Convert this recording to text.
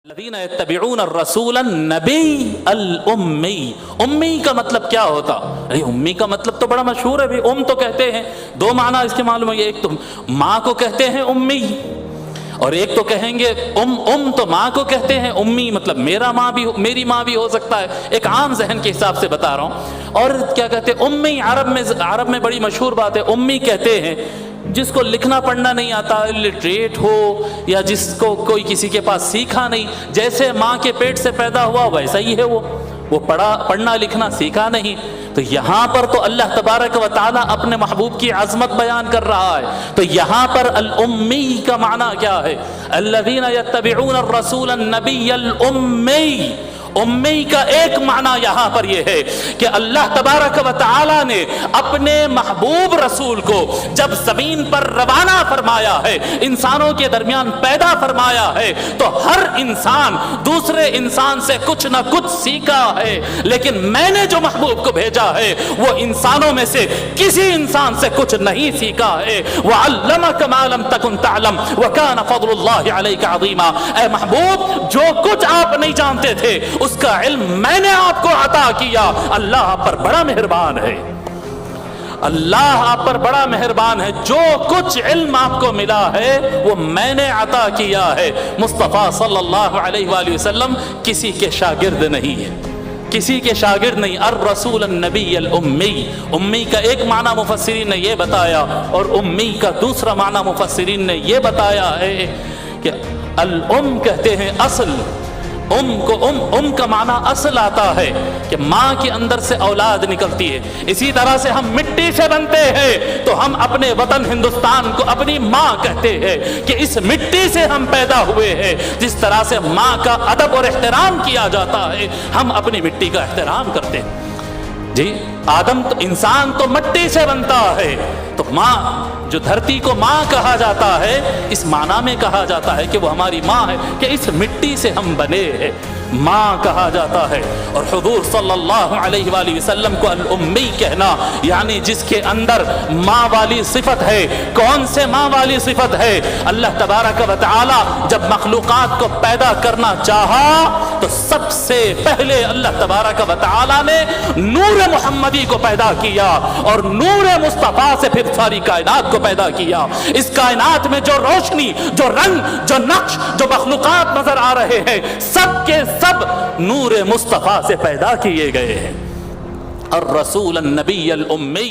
الذین یتبعون الرسول النبی الامی۔ امی کا مطلب کیا ہوتا؟ ارے امی کا مطلب تو بڑا مشہور ہے بھی، ام تو کہتے ہیں، دو معنی اس کے معلوم ہے، ایک تو ماں کو کہتے ہیں امی، اور ایک تو کہیں گے ام تو ماں کو کہتے ہیں، امی مطلب میری ماں بھی ہو سکتا ہے، ایک عام ذہن کے حساب سے بتا رہا ہوں۔ اور کیا کہتے ہیں امی، عرب میں بڑی مشہور بات ہے، امی کہتے ہیں جس کو لکھنا پڑھنا نہیں آتا، لٹریٹ ہو، یا جس کو کوئی کسی کے پاس سیکھا نہیں، جیسے ماں کے پیٹ سے پیدا ہوا ویسا ہی ہے وہ پڑھنا لکھنا سیکھا نہیں۔ تو یہاں پر تو اللہ تبارک و تعالیٰ اپنے محبوب کی عظمت بیان کر رہا ہے، تو یہاں پر الامی کا معنی کیا ہے؟ الذین یتبعون الرسول النبی الامی۔ امی کا ایک معنی یہاں پر یہ ہے کہ اللہ تبارک و تعالی نے اپنے محبوب رسول کو جب زمین پر روانہ فرمایا ہے، انسانوں کے درمیان پیدا فرمایا ہے، تو ہر انسان دوسرے انسان سے کچھ نہ کچھ سیکھا ہے، لیکن میں نے جو محبوب کو بھیجا ہے وہ انسانوں میں سے کسی انسان سے کچھ نہیں سیکھا ہے۔ وَعَلَّمَكَ مَا لَمْ تَكُنْ تَعْلَمْ وَكَانَ فَضْلُ اللَّهِ عَلَيْكَ عَظِيمًا۔ اے محبوب، جو کچھ آپ نہیں جانتے تھے اس کا علم میں نے آپ کو عطا کیا۔ اللہ آپ پر بڑا مہربان ہے، اللہ آپ پر بڑا مہربان ہے، جو کچھ علم آپ کو ملا ہے وہ میں نے عطا کیا ہے۔ مصطفیٰ صلی اللہ علیہ وآلہ وسلم کسی کے شاگرد نہیں ہے، کسی کے شاگرد نہیں۔ الرسول النبی الامی، امی کا ایک معنی مفسرین نے یہ بتایا، اور امی کا دوسرا معنی مفسرین نے یہ بتایا ہے کہ الام کہتے ہیں اصل، ام کا معنی اصل آتا ہے کہ ماں کے اندر سے اولاد نکلتی ہے۔ اسی طرح سے ہم مٹی سے بنتے ہیں تو ہم اپنے وطن ہندوستان کو اپنی ماں کہتے ہیں کہ اس مٹی سے ہم پیدا ہوئے ہیں۔ جس طرح سے ماں کا ادب اور احترام کیا جاتا ہے، ہم اپنی مٹی کا احترام کرتے ہیں۔ جی آدم تو انسان تو مٹی سے بنتا ہے، تو ماں جو دھرتی کو ماں کہا جاتا ہے، اس معنی میں کہا جاتا ہے کہ وہ ہماری ماں ہے، کہ اس مٹی سے ہم بنے ہیں، ماں کہا جاتا ہے۔ اور حضور صلی اللہ علیہ وآلہ وسلم کو الامی کہنا یعنی جس کے اندر ماں والی صفت ہے۔ کون سے ماں والی صفت ہے؟ اللہ تبارک و تعالی جب مخلوقات کو پیدا کرنا چاہا تو سب سے پہلے اللہ تبارک و تعالی نے نور محمدی کو پیدا کیا، اور نور مصطفیٰ سے پھر ساری کائنات کو پیدا کیا۔ اس کائنات میں جو روشنی، جو رنگ، جو نقش، جو مخلوقات نظر آ رہے ہیں، سب کے سب نور مصطفیٰ سے پیدا کیے گئے ہیں۔ الرسول النبی الامی۔